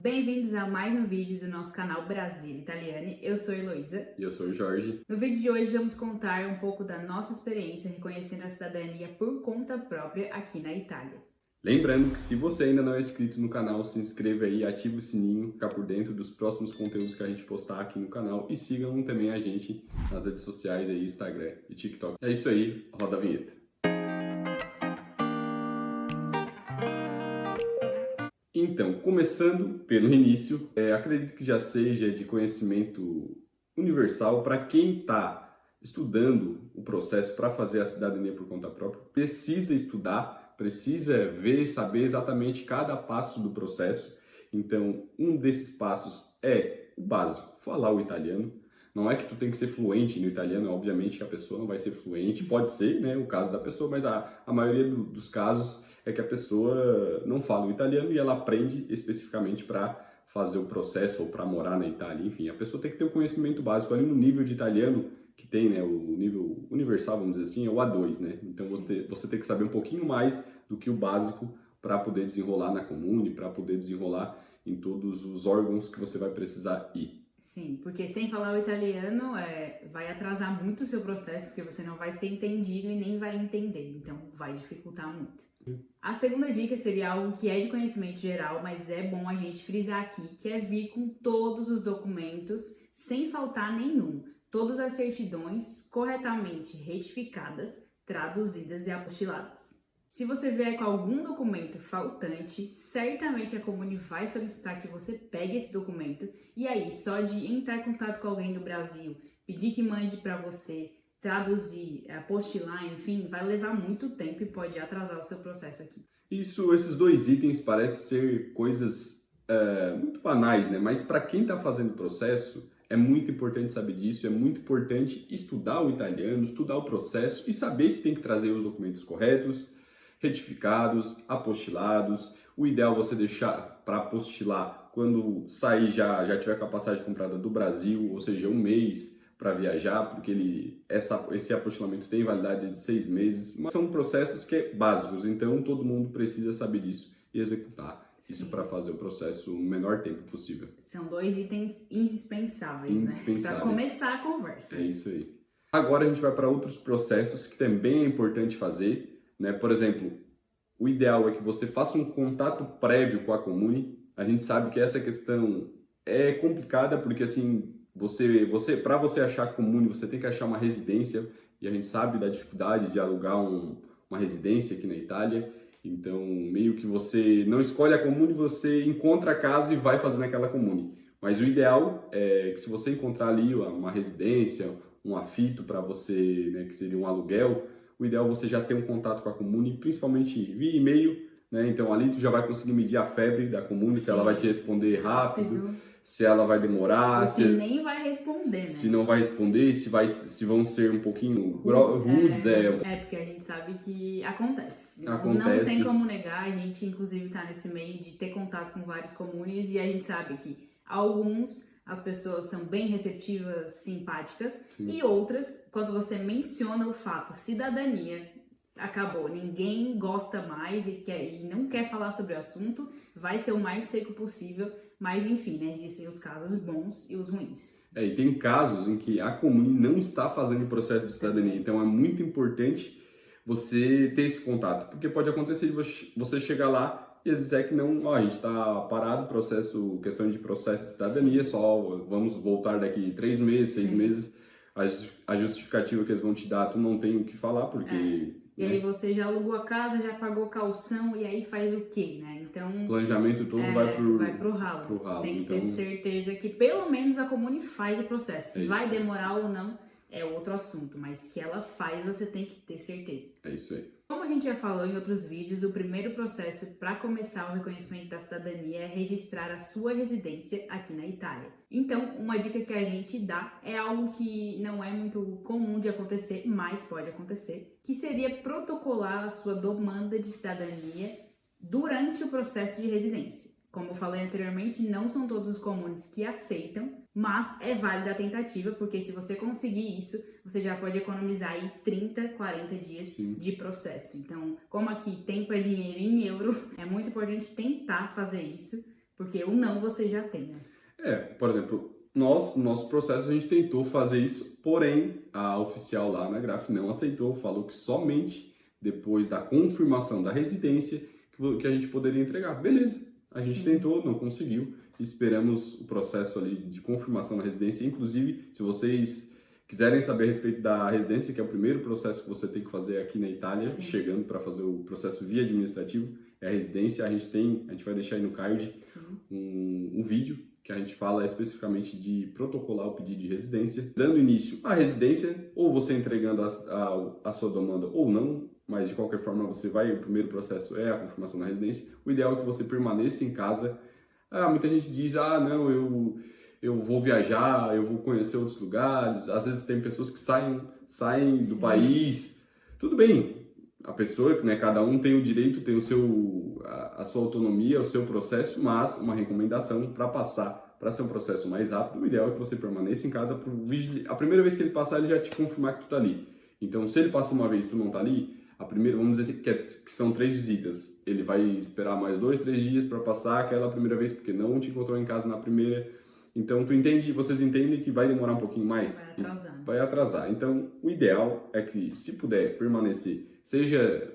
Bem-vindos a mais um vídeo do nosso canal Brasil Italiani. Eu sou Heloísa. E eu sou o Jorge. No vídeo de hoje vamos contar um pouco da nossa experiência reconhecendo a cidadania por conta própria aqui na Itália. Lembrando que se você ainda não é inscrito no canal, se inscreva aí, ative o sininho, ficar por dentro dos próximos conteúdos que a gente postar aqui no canal e sigam também a gente nas redes sociais aí, Instagram e TikTok. É isso aí, roda a vinheta. Então, começando pelo início, acredito que já seja de conhecimento universal para quem está estudando o processo para fazer a cidadania por conta própria, precisa estudar, precisa ver, saber exatamente cada passo do processo. Então, um desses passos é o básico, falar o italiano. Não é que tu tem que ser fluente no italiano, obviamente que a pessoa não vai ser fluente, pode ser, né, o caso da pessoa, mas a maioria dos casos é que a pessoa não fala o italiano e ela aprende especificamente para fazer o processo ou para morar na Itália. Enfim, a pessoa tem que ter o conhecimento básico ali no nível de italiano, que tem, né, o nível universal, vamos dizer assim, é o A2, né? Então você tem que saber um pouquinho mais do que o básico para poder desenrolar na comune, para poder desenrolar em todos os órgãos que você vai precisar ir. Sim, porque sem falar o italiano vai atrasar muito o seu processo, porque você não vai ser entendido e nem vai entender, então vai dificultar muito. A segunda dica seria algo que é de conhecimento geral, mas é bom a gente frisar aqui, que é vir com todos os documentos, sem faltar nenhum. Todas as certidões corretamente retificadas, traduzidas e apostiladas. Se você vier com algum documento faltante, certamente a comune vai solicitar que você pegue esse documento e aí, só de entrar em contato com alguém do Brasil, pedir que mande para você, traduzir, apostilar, enfim, vai levar muito tempo e pode atrasar o seu processo aqui. Esses dois itens parecem ser coisas muito banais, né? Mas para quem está fazendo o processo, é muito importante saber disso, é muito importante estudar o italiano, estudar o processo e saber que tem que trazer os documentos corretos, retificados, apostilados. O ideal é você deixar para apostilar quando sair já tiver com a passagem comprada do Brasil, ou seja, um mês para viajar, porque esse apostilamento tem validade de 6 meses, mas são processos básicos, então todo mundo precisa saber disso e executar. Sim. Isso para fazer o processo no menor tempo possível. São dois itens indispensáveis, né? Para começar a conversa. É isso aí. Agora a gente vai para outros processos que também é importante fazer, né? Por exemplo, o ideal é que você faça um contato prévio com a comune. A gente sabe que essa questão é complicada porque assim, para você achar a comune, você tem que achar uma residência e a gente sabe da dificuldade de alugar uma residência aqui na Itália. Então, meio que você não escolhe a comune, você encontra a casa e vai fazendo aquela comune. Mas o ideal é que se você encontrar ali uma residência, um afito para você, né, que seria um aluguel, o ideal é você já ter um contato com a comune, principalmente via e-mail, né? Então ali tu já vai conseguir medir a febre da comune, se ela vai te responder rápido, se ela vai demorar, se nem vai responder, né? Se não vai responder, se vão ser um pouquinho rudes, porque a gente sabe que acontece. Não tem Acontece. como negar, a gente inclusive tá nesse meio de ter contato com vários comunes e a gente sabe que as pessoas são bem receptivas, simpáticas, Sim. E outras, quando você menciona o fato cidadania, acabou, ninguém gosta mais e não quer falar sobre o assunto, vai ser o mais seco possível, mas enfim, né, existem os casos bons e os ruins. E tem casos em que a comune não está fazendo o processo de cidadania, então é muito importante você ter esse contato, porque pode acontecer de você chegar lá e eles dizer que não, a gente está parado, questão de processo de cidadania, só vamos voltar daqui 3 meses, 6 meses, a justificativa que eles vão te dar, tu não tem o que falar, porque... E aí você já alugou a casa, já pagou calção, e aí faz o quê, né? Então... O planejamento todo vai pro ralo. Tem que ter certeza que pelo menos a comune faz o processo. Se vai demorar ou não, é outro assunto, mas que ela faz, você tem que ter certeza. É isso aí. Como a gente já falou em outros vídeos, o primeiro processo para começar o reconhecimento da cidadania é registrar a sua residência aqui na Itália. Então, uma dica que a gente dá é algo que não é muito comum de acontecer, mas pode acontecer, que seria protocolar a sua demanda de cidadania durante o processo de residência. Como eu falei anteriormente, não são todos os comunes que aceitam, mas é válida a tentativa, porque se você conseguir isso, você já pode economizar aí 30, 40 dias de processo. Então, como aqui tempo é dinheiro em euro, é muito importante tentar fazer isso, Porque o não você já tem, né? Por exemplo, no nosso processo a gente tentou fazer isso, porém a oficial lá na Graf não aceitou, falou que somente depois da confirmação da residência que a gente poderia entregar. Beleza, a gente tentou, não conseguiu, esperamos o processo ali de confirmação da residência. Inclusive, se vocês quiserem saber a respeito da residência, que é o primeiro processo que você tem que fazer aqui na Itália, chegando para fazer o processo via administrativo, é a residência. A gente vai deixar aí no card um vídeo que a gente fala especificamente de protocolar o pedido de residência, dando início à residência, ou você entregando a sua demanda ou não, mas de qualquer forma o primeiro processo é a confirmação da residência. O ideal é que você permaneça em casa. Muita gente diz, não, eu vou viajar, eu vou conhecer outros lugares. Às vezes tem pessoas que saem do país. Tudo bem, a pessoa, né, cada um tem o direito, tem a sua autonomia, o seu processo, mas uma recomendação para ser um processo mais rápido, o ideal é que você permaneça em casa para o vigilante. A primeira vez que ele passar, ele já te confirmar que tu tá ali. Então, se ele passa uma vez e tu não tá ali, vamos dizer que são 3 visitas. Ele vai esperar mais 2, 3 dias para passar aquela primeira vez, porque não te encontrou em casa na primeira. Então, vocês entendem que vai demorar um pouquinho mais? Vai atrasar. Vai atrasar. Então, o ideal é que, se puder permanecer,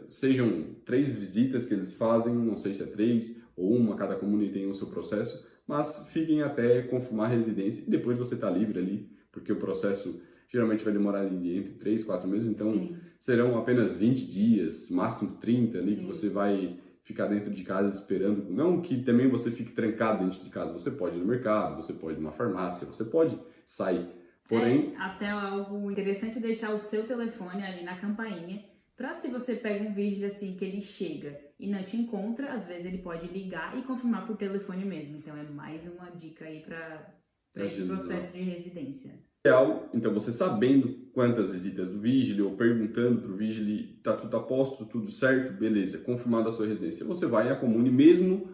sejam 3 visitas que eles fazem, não sei se é 3 ou uma, cada comune tem o seu processo, mas fiquem até confirmar a residência e depois você está livre ali, porque o processo geralmente vai demorar ali entre 3 e 4 meses, então serão apenas 20 dias, máximo 30 ali, que você vai ficar dentro de casa esperando. Não que também você fique trancado dentro de casa, você pode ir no mercado, você pode ir numa farmácia, você pode sair. Porém, até algo interessante deixar o seu telefone ali na campainha, para se você pega um vídeo assim que ele chega e não te encontra, às vezes ele pode ligar e confirmar por telefone mesmo. Então é mais uma dica aí para esse processo de residência. Então, você sabendo quantas visitas do Vigile ou perguntando para o Vigile, tá tudo a posto, tudo certo, beleza, confirmada a sua residência, você vai à comune mesmo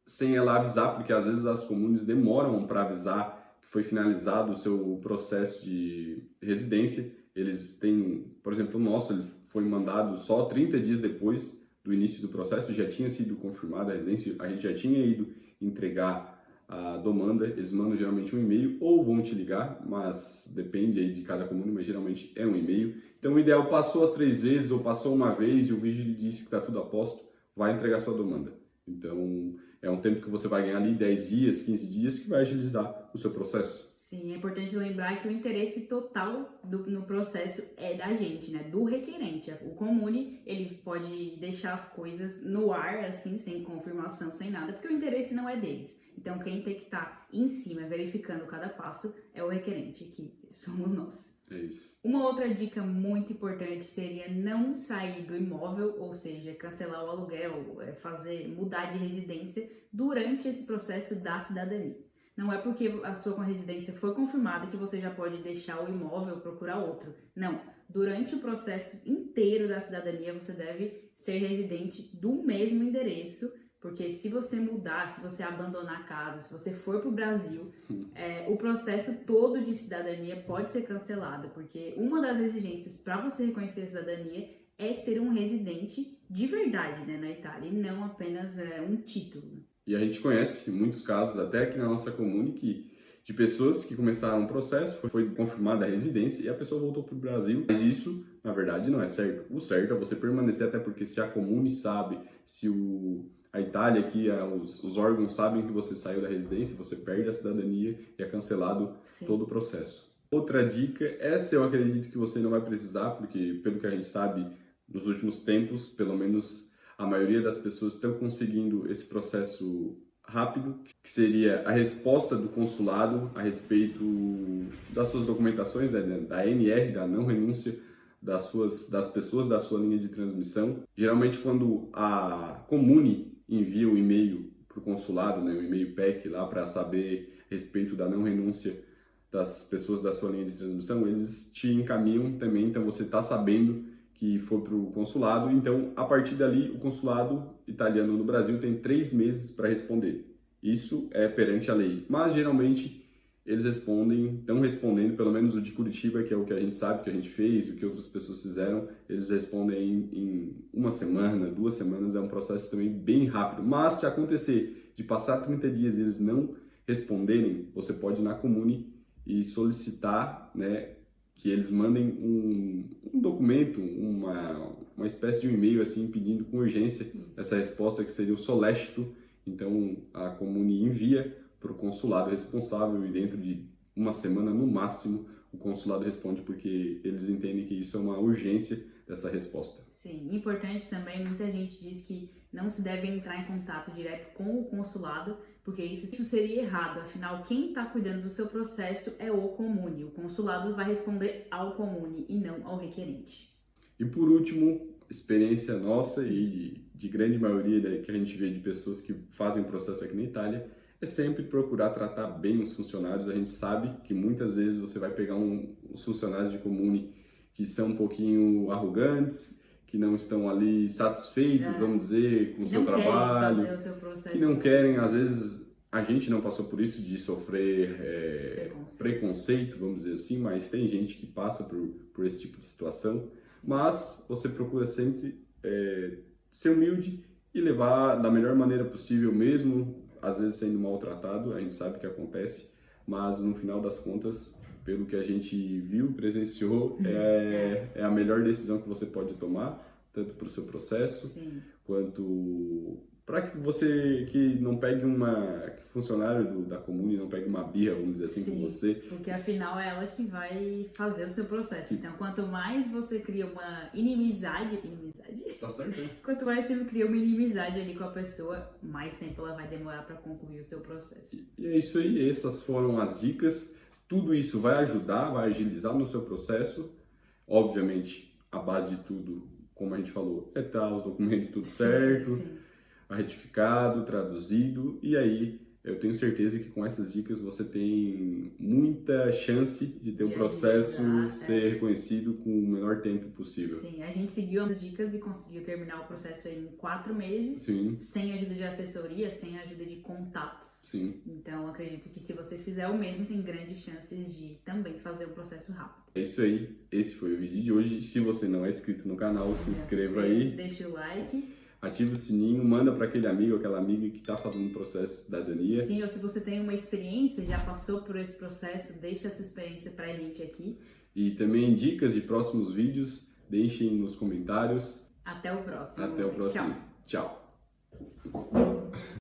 sem ela avisar, porque às vezes as comunes demoram para avisar que foi finalizado o seu processo de residência. Eles têm, por exemplo, o nosso, ele foi mandado só 30 dias depois do início do processo, já tinha sido confirmada a residência, a gente já tinha ido entregar a demanda. Eles mandam geralmente um e-mail ou vão te ligar, mas depende aí de cada comune, mas geralmente é um e-mail. Então o ideal, passou as 3 vezes ou passou uma vez e o Vigile disse que está tudo a posto, vai entregar sua demanda. Então é um tempo que você vai ganhar ali 10 dias, 15 dias, que vai agilizar o seu processo. Sim, é importante lembrar que o interesse total no processo é da gente, né? Do requerente. O comune, ele pode deixar as coisas no ar, assim, sem confirmação, sem nada, porque o interesse não é deles. Então, quem tem que estar em cima, verificando cada passo, é o requerente, que somos nós. É isso. Uma outra dica muito importante seria não sair do imóvel, ou seja, cancelar o aluguel, mudar de residência durante esse processo da cidadania. Não é porque a sua residência foi confirmada que você já pode deixar o imóvel e procurar outro. Não. Durante o processo inteiro da cidadania, você deve ser residente do mesmo endereço, porque se você mudar, se você abandonar a casa, se você for para o Brasil, o processo todo de cidadania pode ser cancelado, porque uma das exigências para você reconhecer a cidadania é ser um residente de verdade, né, na Itália, e não apenas um título. E a gente conhece muitos casos, até aqui na nossa comune, de pessoas que começaram um processo, foi confirmada a residência e a pessoa voltou para o Brasil. Mas isso, na verdade, não é certo. O certo é você permanecer, até porque se a comune sabe, se a Itália aqui, os órgãos sabem que você saiu da residência, você perde a cidadania e é cancelado todo o processo. Outra dica, essa eu acredito que você não vai precisar, porque pelo que a gente sabe, nos últimos tempos, pelo menos a maioria das pessoas estão conseguindo esse processo rápido, que seria a resposta do consulado a respeito das suas documentações, né, da NR, da não renúncia das pessoas da sua linha de transmissão. Geralmente, quando a comune envia o e-mail para o consulado, né, o e-mail PEC lá para saber a respeito da não renúncia das pessoas da sua linha de transmissão, eles te encaminham também, então você está sabendo que foi para o consulado. Então, a partir dali, o consulado italiano no Brasil tem 3 meses para responder. Isso é perante a lei, mas geralmente eles estão respondendo, pelo menos o de Curitiba, que é o que a gente sabe, que a gente fez, o que outras pessoas fizeram, eles respondem em 1 semana, 2 semanas, é um processo também bem rápido. Mas se acontecer de passar 30 dias e eles não responderem, você pode ir na Comune e solicitar, né, que eles mandem um documento, uma espécie de um e-mail assim, pedindo com urgência essa resposta, que seria o solécito. Então a Comune envia para o consulado responsável e dentro de uma semana no máximo o consulado responde, porque eles entendem que isso é uma urgência dessa resposta. Sim, importante também, muita gente diz que não se deve entrar em contato direto com o consulado, porque isso seria errado, afinal quem está cuidando do seu processo é o Comune, o consulado vai responder ao Comune e não ao requerente. E por último, experiência nossa e de grande maioria que a gente vê de pessoas que fazem o processo aqui na Itália, é sempre procurar tratar bem os funcionários. A gente sabe que muitas vezes você vai pegar uns funcionários de Comune que são um pouquinho arrogantes, que não estão ali satisfeitos, vamos dizer, com o seu trabalho, fazer o seu processo, que não querem, às vezes, a gente não passou por isso de sofrer preconceito, vamos dizer assim, mas tem gente que passa por esse tipo de situação. Mas você procura sempre ser humilde e levar da melhor maneira possível, mesmo às vezes sendo maltratado, a gente sabe que acontece, mas no final das contas, pelo que a gente viu, presenciou, é a melhor decisão que você pode tomar, tanto para o seu processo, sim, quanto para que você que não pegue que funcionário da Comune não pegue uma birra, vamos dizer assim, sim, com você. Porque afinal é ela que vai fazer o seu processo. Então, quanto mais você cria uma inimizade, Tá certo, né? quanto mais você cria uma inimizade ali com a pessoa, mais tempo ela vai demorar para concluir o seu processo. E é isso aí, essas foram as dicas. Tudo isso vai ajudar, vai agilizar no seu processo. Obviamente, a base de tudo, como a gente falou, é estar os documentos tudo certo, Sim. retificado, traduzido, e aí eu tenho certeza que com essas dicas você tem muita chance de ter o processo ser reconhecido com o menor tempo possível. Sim, a gente seguiu as dicas e conseguiu terminar o processo em 4 meses, Sim. Sem ajuda de assessoria, sem ajuda de contatos. Sim. Então, acredito que se você fizer o mesmo, tem grandes chances de também fazer um processo rápido. É isso aí, esse foi o vídeo de hoje. Se você não é inscrito no canal, se inscreva aí. Deixa o like. Ativa o sininho, manda para aquele amigo, aquela amiga que está fazendo o processo de cidadania. Sim, ou se você tem uma experiência, já passou por esse processo, deixa a sua experiência pra gente aqui. E também dicas de próximos vídeos, deixem nos comentários. Até o próximo. Até o próximo. Tchau. Tchau.